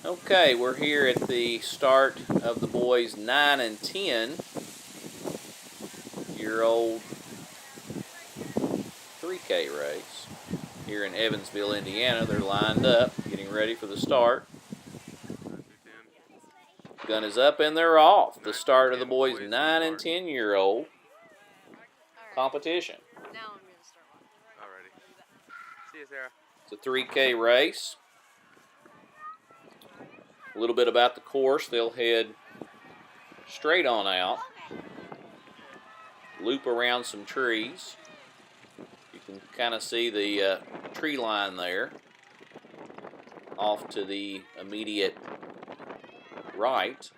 Okay, we're here at the start of the boys' 9 and 10-year-old 3K race here in Evansville, Indiana. They're lined up, getting ready for the start. Gun is up and they're off. The start of the boys' 9 and 10-year-old competition. Now I'm going to start watching. Alrighty. See you, Sarah. It's a 3K race. A little bit about the course. They'll head straight on out, loop around some trees. You can kind of see the tree line there off to the immediate right.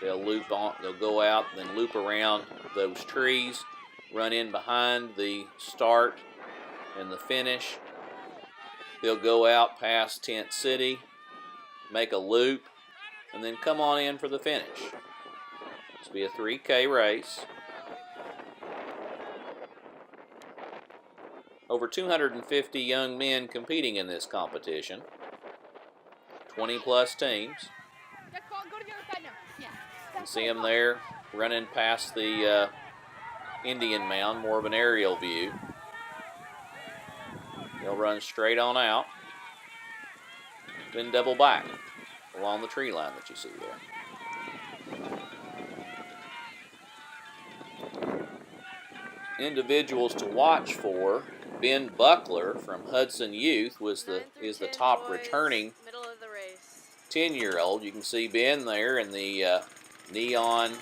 They'll loop on, they'll go out and then loop around those trees, run in behind the start and the finish. They'll go out past Tent City, make a loop, and then come on in for the finish. This will be a 3K race. Over 250 young men competing in this competition. 20 plus teams. You can see them there running past the Indian Mound, more of an aerial view. They'll run straight on out, then double back along the tree line that you see there. Individuals to watch for: Ben Buckler from Hudson Youth is the top returning 10-year-old. You can see Ben there in the neon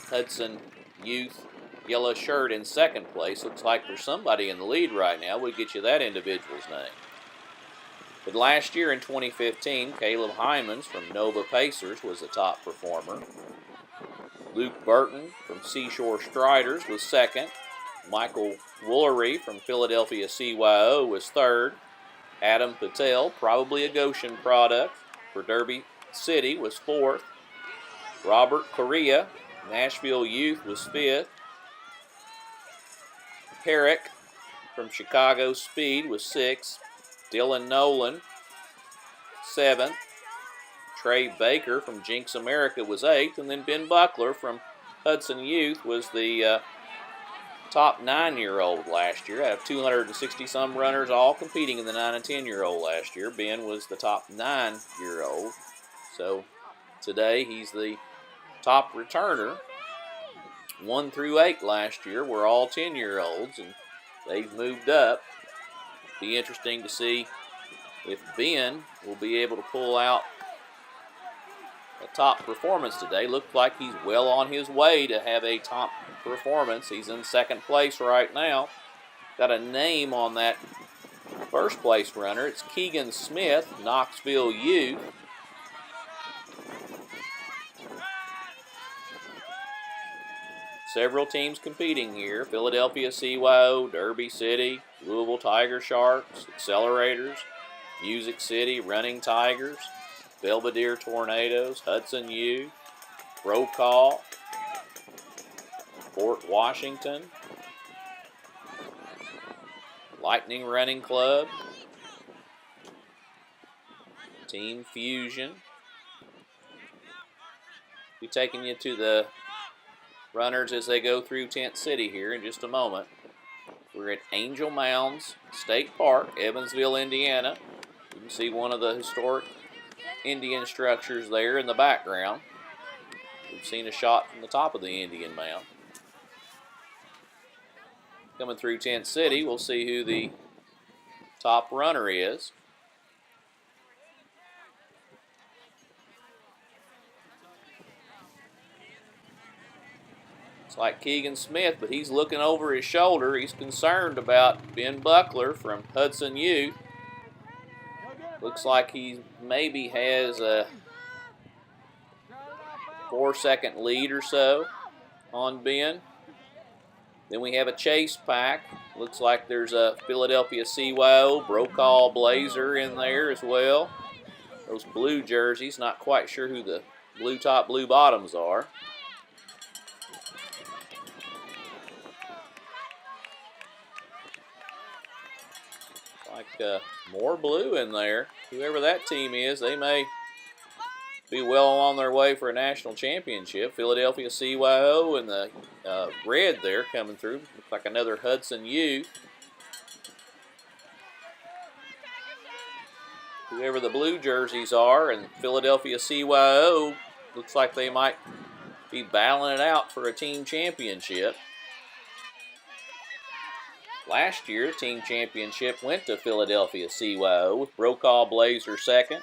Hudson Youth yellow shirt in second place. Looks like there's somebody in the lead right now. We'll get you that individual's name. But last year in 2015, Caleb Hymans from Nova Pacers was the top performer. Luke Burton from Seashore Striders was second. Michael Woolery from Philadelphia CYO was third. Adam Patel, probably a Goshen product, for Derby City was fourth. Robert Correa, Nashville Youth, was fifth. Herrick from Chicago Speed was sixth. Dylan Nolan, seventh. Trey Baker from Jinx America was eighth. And then Ben Buckler from Hudson Youth was the top 9-year-old last year. Out of 260-some runners all competing in the 9 and 10-year-old last year, Ben was the top 9-year-old. So today he's the top returner. 1 through 8 last year were all 10-year-olds, and they've moved up. Be interesting to see if Ben will be able to pull out a top performance today. Looks like he's well on his way to have a top performance. He's in second place right now. Got a name on that first place runner. It's Keegan Smith, Knoxville Youth. Several teams competing here: Philadelphia CYO, Derby City, Louisville Tiger Sharks, Accelerators, Music City, Running Tigers, Belvedere Tornadoes, Hudson U, Brokaw, Fort Washington, Lightning Running Club, Team Fusion. Be taking you to the runners as they go through Tent City here in just a moment. We're at Angel Mounds State Park, Evansville, Indiana. You can see one of the historic Indian structures there in the background. We've seen a shot from the top of the Indian Mound. Coming through Tent City, we'll see who the top runner is. It's like Keegan Smith, but he's looking over his shoulder. He's concerned about Ben Buckler from Hudson Youth. Looks like he maybe has a 4-second lead or so on Ben. Then we have a chase pack. Looks like there's a Philadelphia CYO Brokaw Blazer in there as well. Those blue jerseys, not quite sure who the blue top, blue bottoms are. Like more blue in there. whoever that team is, they may be well on their way for a national championship. Philadelphia CYO in the red there coming through. Looks like another Hudson U. Whoever the blue jerseys are, and Philadelphia CYO looks like they might be battling it out for a team championship. Last year, the team championship went to Philadelphia CYO with Brokaw Blazer second,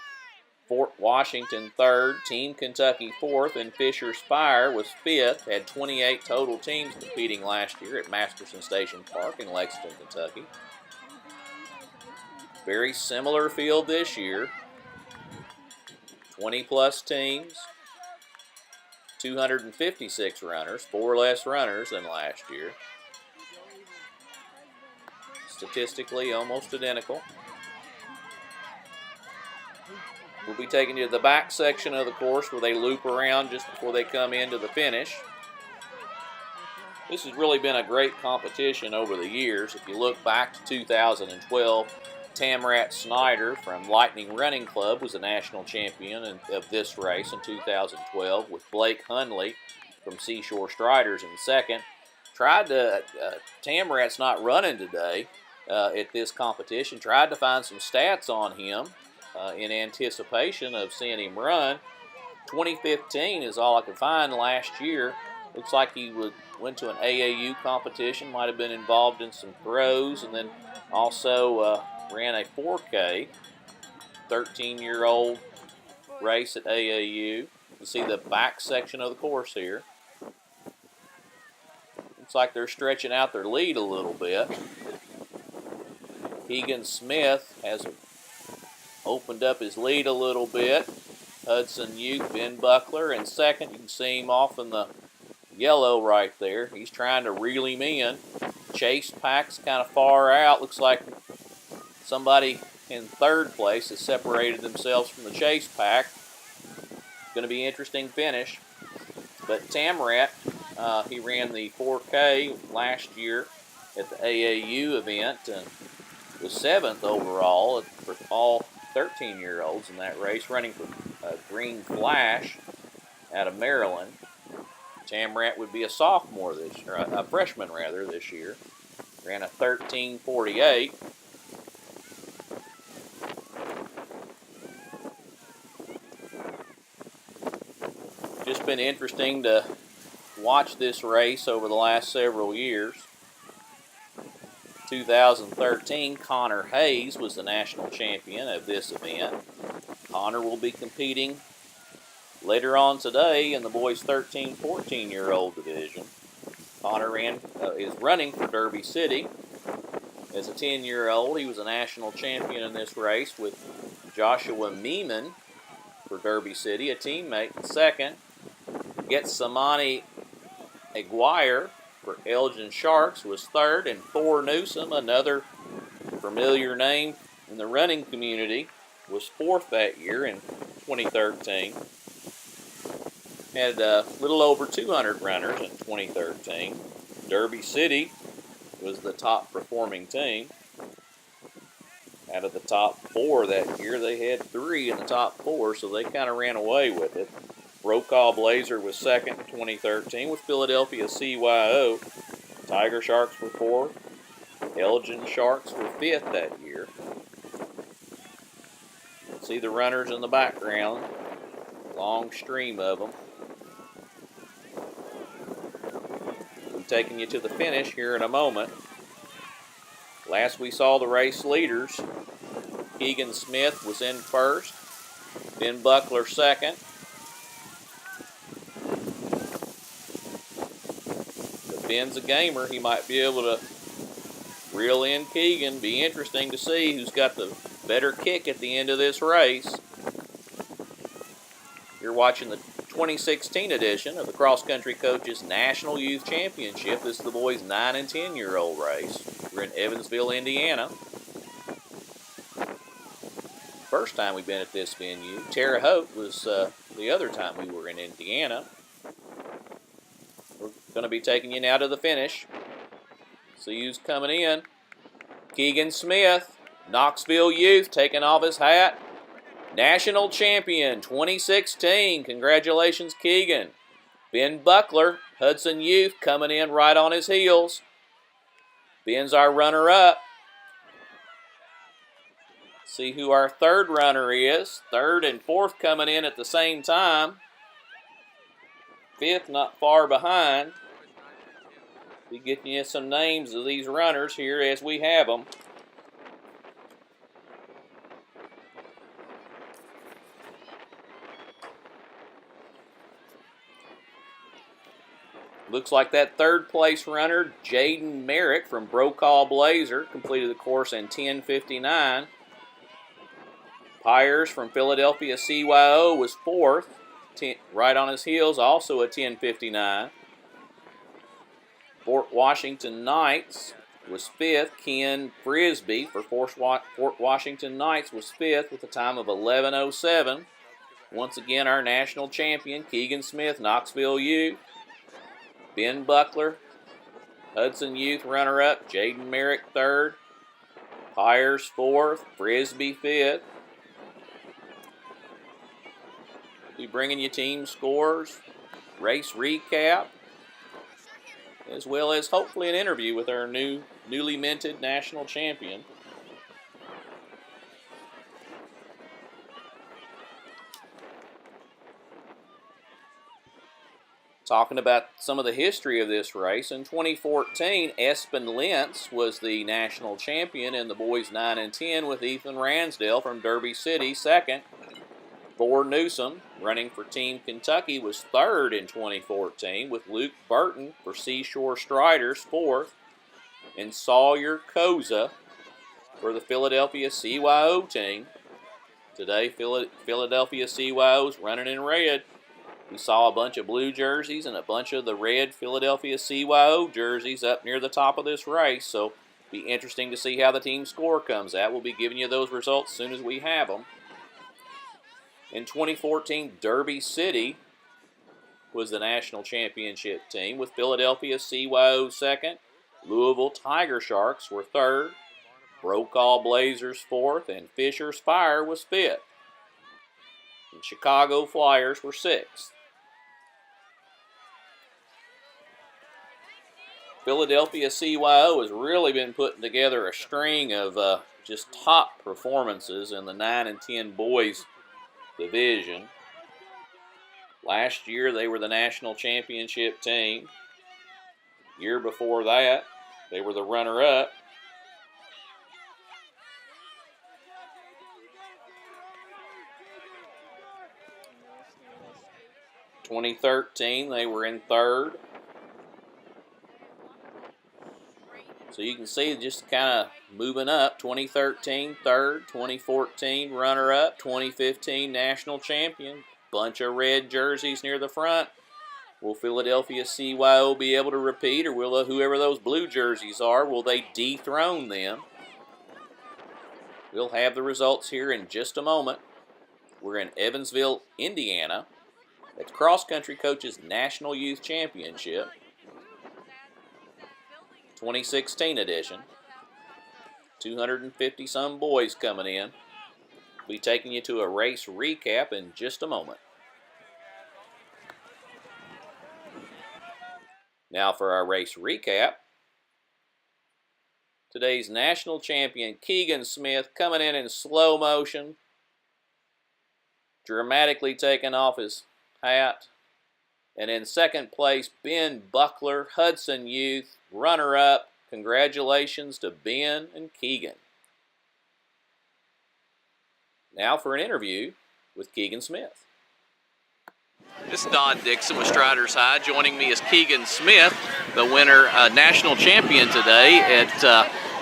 Fort Washington third, Team Kentucky fourth, and Fisher Spire was fifth. Had 28 total teams competing last year at Masterson Station Park in Lexington, Kentucky. Very similar field this year. 20-plus teams, 256 runners, 4 less runners than last year. Statistically almost identical. We'll be taking you to the back section of the course where they loop around just before they come into the finish. This has really been a great competition over the years. If you look back to 2012, Tamrat Snyder from Lightning Running Club was a national champion of this race in 2012 with Blake Hunley from Seashore Striders in second. Tamrat's not running today at this competition. Tried to find some stats on him in anticipation of seeing him run. 2015 is all I could find last year. Looks like he went to an AAU competition, might have been involved in some throws, and then also ran a 4K, 13-year-old race at AAU. You can see the back section of the course here. Looks like they're stretching out their lead a little bit. Keegan Smith has opened up his lead a little bit. Hudson U, Ben Buckler in second. You can see him off in the yellow right there. He's trying to reel him in. Chase pack's kind of far out. Looks like somebody in third place has separated themselves from the chase pack. Going to be an interesting finish. But Tamrat, he ran the 4K last year at the AAU event and was 7th overall for all 13-year-olds in that race, running for Green Flash out of Maryland. Tamrat would be a sophomore this year, a freshman rather, this year. Ran a 13:48. Just been interesting to watch this race over the last several years. 2013, Connor Hayes was the national champion of this event. Connor will be competing later on today in the boys 13-14-year-old division. Connor is running for Derby City. As a 10-year-old, he was a national champion in this race with Joshua Meeman for Derby City, a teammate in second. Getsamani Aguirre for Elgin Sharks was third, and Thor Newsom, another familiar name in the running community, was fourth that year in 2013. Had a little over 200 runners in 2013. Derby City was the top performing team. Out of the top 4 that year, they had 3 in the top 4, so they kind of ran away with it. Brokaw Blazer was second in 2013 with Philadelphia CYO. Tiger Sharks were 4th. Elgin Sharks were 5th that year. See the runners in the background. Long stream of them. I'm taking you to the finish here in a moment. Last we saw the race leaders, Keegan Smith was in first. Ben Buckler second. Ben's a gamer. He might be able to reel in Keegan. Be interesting to see who's got the better kick at the end of this race. You're watching the 2016 edition of the Cross Country Coaches National Youth Championship. This is the boys' 9 and 10-year-old race. We're in Evansville, Indiana. First time we've been at this venue. Terre Haute was the other time we were in Indiana. We're going to be taking you now to the finish. See who's coming in. Keegan Smith, Knoxville Youth, taking off his hat. National champion 2016. Congratulations, Keegan. Ben Buckler, Hudson Youth, coming in right on his heels. Ben's our runner-up. See who our third runner is. Third and fourth coming in at the same time. Fifth not far behind. Be getting you some names of these runners here as we have them. Looks like that third place runner, Jaden Merrick from Brokaw Blazer, completed the course in 10:59. Pyers from Philadelphia CYO was fourth, right on his heels, also a 10:59. Fort Washington Knights was fifth. Ken Frisbee for Fort Washington Knights was fifth with a time of 11:07. Once again, our national champion, Keegan Smith, Knoxville U. Ben Buckler, Hudson Youth runner-up, Jaden Merrick third, Pyers fourth, Frisbee fifth. Be bringing you team scores, race recap, as well as hopefully an interview with our newly minted national champion. Talking about some of the history of this race, in 2014, Espen Lentz was the national champion in the boys 9 and 10 with Ethan Ransdale from Derby City second. Thor Newsom, running for Team Kentucky, was third in 2014 with Luke Burton for Seashore Striders fourth. And Sawyer Koza for the Philadelphia CYO team. Today, Philadelphia CYO's running in red. We saw a bunch of blue jerseys and a bunch of the red Philadelphia CYO jerseys up near the top of this race. So be interesting to see how the team score comes out. We'll be giving you those results as soon as we have them. In 2014, Derby City was the national championship team with Philadelphia CYO second. Louisville Tiger Sharks were third. Brokaw Blazers fourth, and Fisher's Fire was fifth. And Chicago Flyers were sixth. Philadelphia CYO has really been putting together a string of just top performances in the 9 and 10 boys division. Last year they were the national championship team. Year before that they were the runner-up. In 2013 they were in third. So you can see just kind of moving up. 2013, third. 2014, runner-up. 2015, national champion. Bunch of red jerseys near the front. Will Philadelphia CYO be able to repeat, or will whoever those blue jerseys are, will they dethrone them? We'll have the results here in just a moment. We're in Evansville, Indiana. It's Cross Country Coaches National Youth Championship. 2016 edition. 250 some boys coming in. We'll be taking you to a race recap in just a moment. Now for our race recap. Today's national champion Keegan Smith coming in slow motion. Dramatically taking off his hat. And in second place, Ben Buckler, Hudson Youth, runner-up. Congratulations to Ben and Keegan. Now for an interview with Keegan Smith. This is Don Dixon with StridersU. Joining me is Keegan Smith, the winner, national champion today at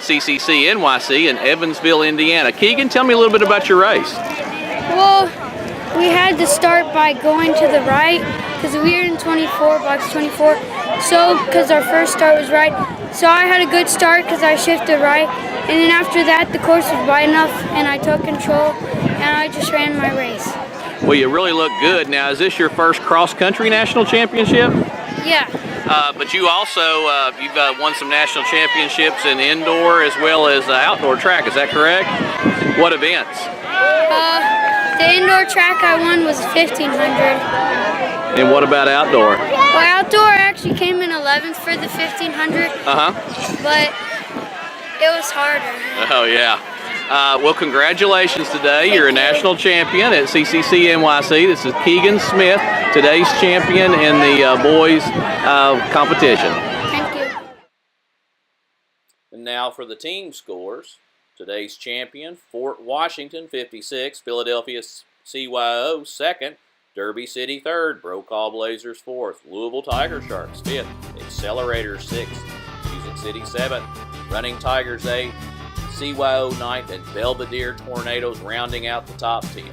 CCCNYC in Evansville, Indiana. Keegan, tell me a little bit about your race. Well, we had to start by going to the right because we were in 24, box 24. So, because our first start was right. So I had a good start because I shifted right. And then after that, the course was wide enough and I took control and I just ran my race. Well, you really look good. Now, is this your first cross-country national championship? Yeah. But you also, you've won some national championships in indoor as well as outdoor track, is that correct? What events? The indoor track I won was 1500. And what about outdoor? Well, outdoor I actually came in 11th for the 1500. But it was harder. Oh, yeah. Well, congratulations today. You're a national champion at CCCNYC. This is Keegan Smith, today's champion in the boys competition. Thank you. And now for the team scores. Today's champion, Fort Washington 56, Philadelphia CYO 2nd, Derby City 3rd, Brokaw Blazers 4th, Louisville Tiger Sharks 5th, Accelerators 6th, Music City 7th, Running Tigers 8th, CYO 9th, and Belvedere Tornadoes rounding out the top 10.